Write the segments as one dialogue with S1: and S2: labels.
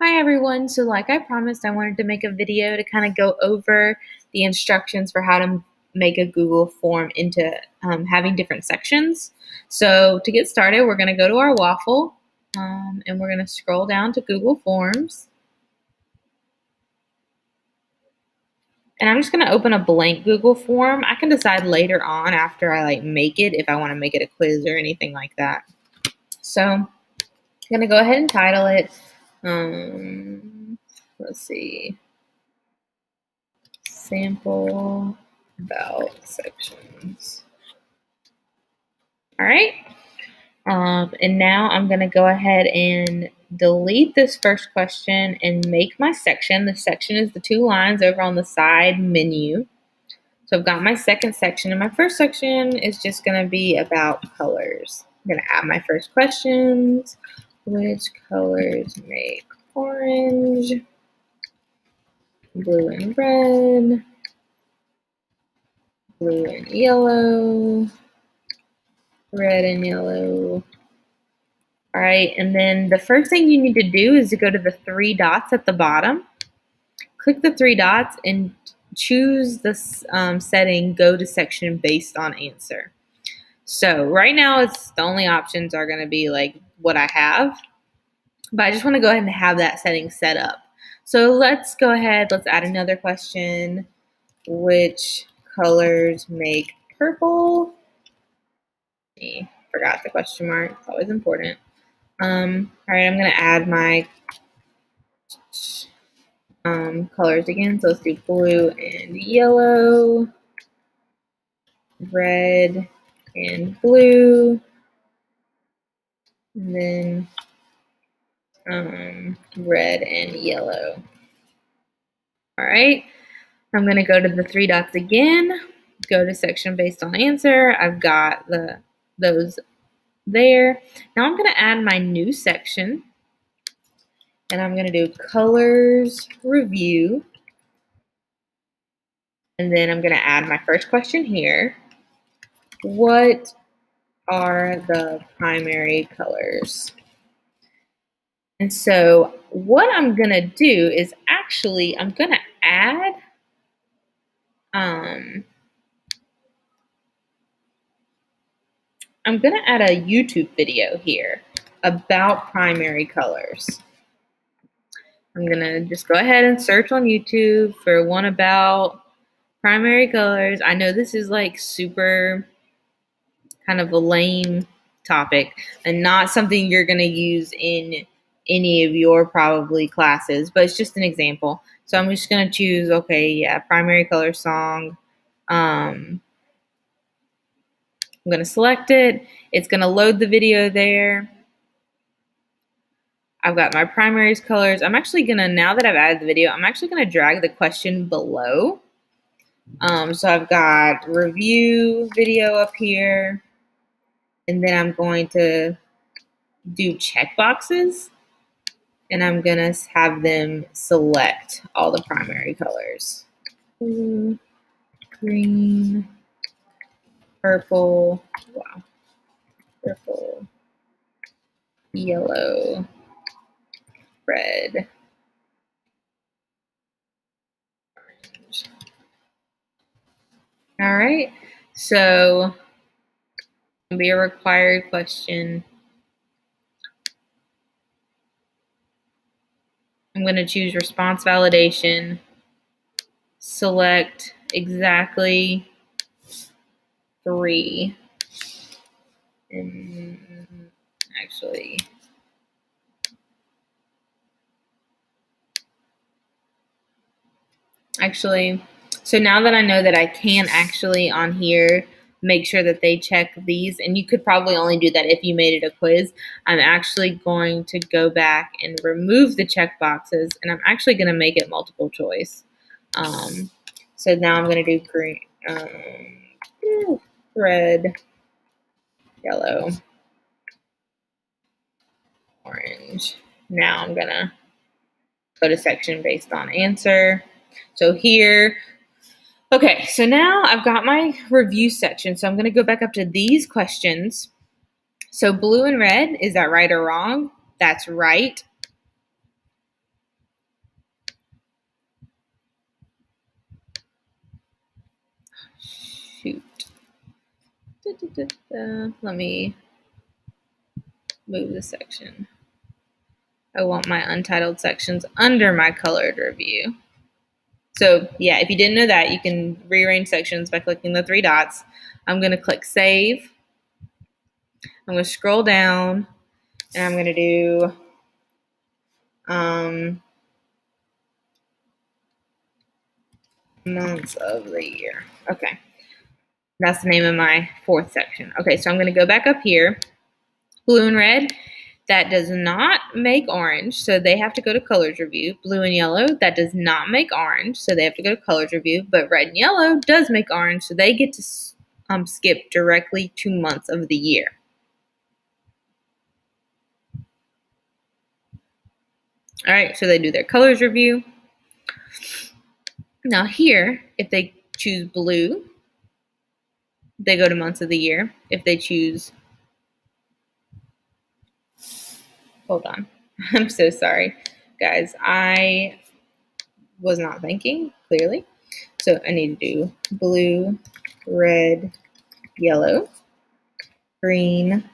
S1: Hi everyone, so like I promised, I wanted to make a video to kind of go over the instructions for how to make a Google form into having different sections. So to get started, we're going to go to our waffle and we're going to scroll down to Google Forms. And I'm just going to open a blank Google form. I can decide later on after I make it if I want to make it a quiz or anything like that. So I'm going to go ahead and title it. Let's see. Sample about sections. All right. And now I'm going to go ahead and delete this first question and make my section. The section is the two lines over on the side menu. So I've got my second section, and my first section is just going to be about colors. I'm going to add my first questions. Which colors make orange, blue and red, blue and yellow, red and yellow. All right, and then the first thing you need to do is to go to the three dots at the bottom. Click the three dots and choose this setting, go to section based on answer. So right now, it's the only options are going to be like what I have, but I just want to go ahead and have that setting set up. So let's go ahead, let's add another question. Which colors make purple? Forgot the question mark, it's always important. All right, I'm going to add my colors again. So let's do blue and yellow, red and blue, and then red and yellow. All right, I'm going to go to the three dots again, go to section based on answer. I've got those there. Now I'm going to add my new section, and I'm going to do colors review. And then I'm going to add my first question here. What are the primary colors? And so what I'm going to do is actually I'm going to add a YouTube video here about primary colors. I'm going to just go ahead and search on YouTube for one about primary colors. I know this is like super kind of a lame topic and not something you're going to use in any of your probably classes, but it's just an example. So I'm just going to choose, okay, yeah, primary color song. I'm going to select it. It's going to load the video there. I've got my primaries colors. I'm actually going to, now that I've added the video, I'm actually going to drag the question below. So I've got review video up here, and then I'm going to do checkboxes, and I'm going to have them select all the primary colors. Blue, green, purple, wow, purple, yellow, red, orange. All right, so it'll be a required question. I'm going to choose response validation, select exactly 3, and actually, so now that I know that I can actually on here make sure that they check these, and you could probably only do that if you made it a quiz, I'm actually going to go back and remove the check boxes, and I'm actually going to make it multiple choice. So now I'm going to do green, red, yellow, orange. Now I'm going to go to section based on answer. So here, okay, so now I've got my review section. So I'm going to go back up to these questions. So blue and red, is that right or wrong? That's right. Shoot. Let me move the section. I want my untitled sections under my colored review. So yeah, if you didn't know that, you can rearrange sections by clicking the three dots. I'm going to click save. I'm going to scroll down and I'm going to do months of the year. Okay. That's the name of my fourth section. Okay, so I'm going to go back up here. Blue and red, that does not make orange, so they have to go to colors review. Blue and yellow, that does not make orange, so they have to go to colors review. But red and yellow does make orange, so they get to skip directly to months of the year. All right, so they do their colors review. Now here, if they choose blue, they go to months of the year. If they choose, hold on, I'm so sorry, guys. I was not thinking clearly. So I need to do blue, red, yellow, green,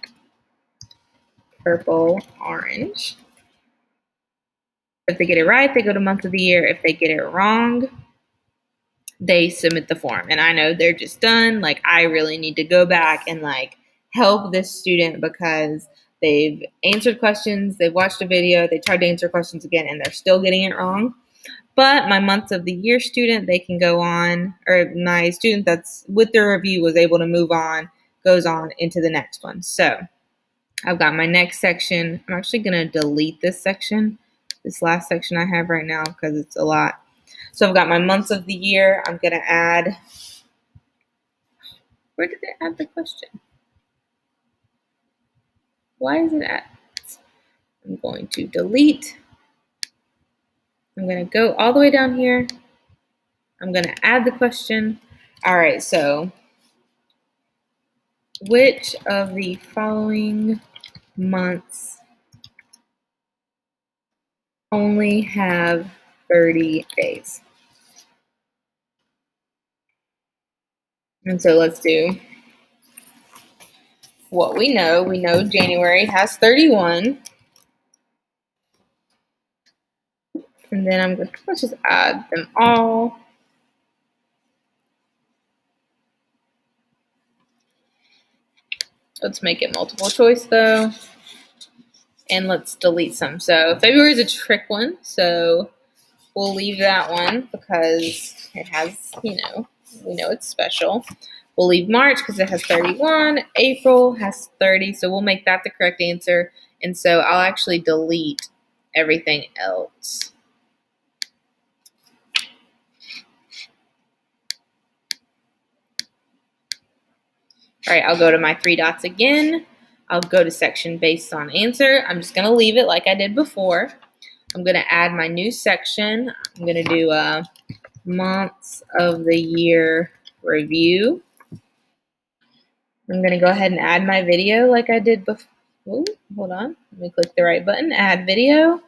S1: purple, orange. If they get it right, they go to month of the year. If they get it wrong, they submit the form. And I know they're just done. Like, I really need to go back and like help this student because they've answered questions, they've watched a video, they tried to answer questions again, and they're still getting it wrong. But my months of the year student, they can go on, or my student that's with their review was able to move on, goes on into the next one. So I've got my next section. I'm actually going to delete this section, this last section I have right now because it's a lot. So I've got my months of the year. I'm going to add, where did it add the question? Why is it at? I'm going to delete. I'm going to go all the way down here. I'm going to add the question. All right, so which of the following months only have 30 days? And so let's do what we know. We know January has 31. And then I'm going to, let's just add them all. Let's make it multiple choice though. And let's delete some. So February is a trick one. So we'll leave that one because it has, you know, we know it's special. We'll leave March because it has 31. April has 30. So we'll make that the correct answer. And so I'll actually delete everything else. All right, I'll go to my three dots again. I'll go to section based on answer. I'm just going to leave it like I did before. I'm going to add my new section. I'm going to do a months of the year review. I'm going to go ahead and add my video like I did before. Ooh, hold on. Let me click the right button. Add video.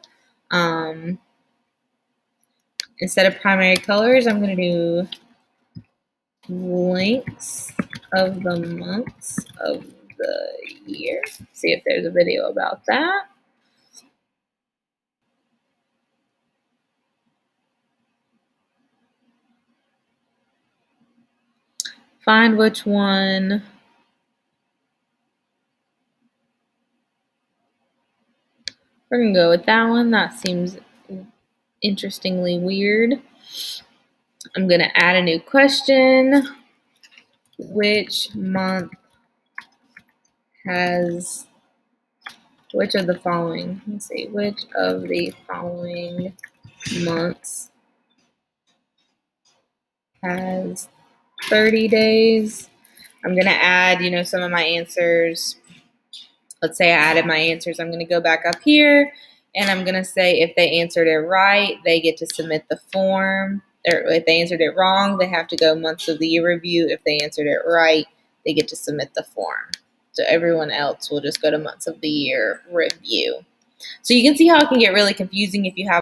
S1: Instead of primary colors, I'm going to do lengths of the months of the year. See if there's a video about that. Find which one. We're going to go with that one. That seems interestingly weird. I'm going to add a new question. Which month has, which of the following, let's see, which of the following months has 30 days? I'm going to add, you know, some of my answers. Let's say I added my answers. I'm going to go back up here and I'm going to say if they answered it right, they get to submit the form. Or if they answered it wrong, they have to go months of the year review. If they answered it right, they get to submit the form. So everyone else will just go to months of the year review. So you can see how it can get really confusing if you have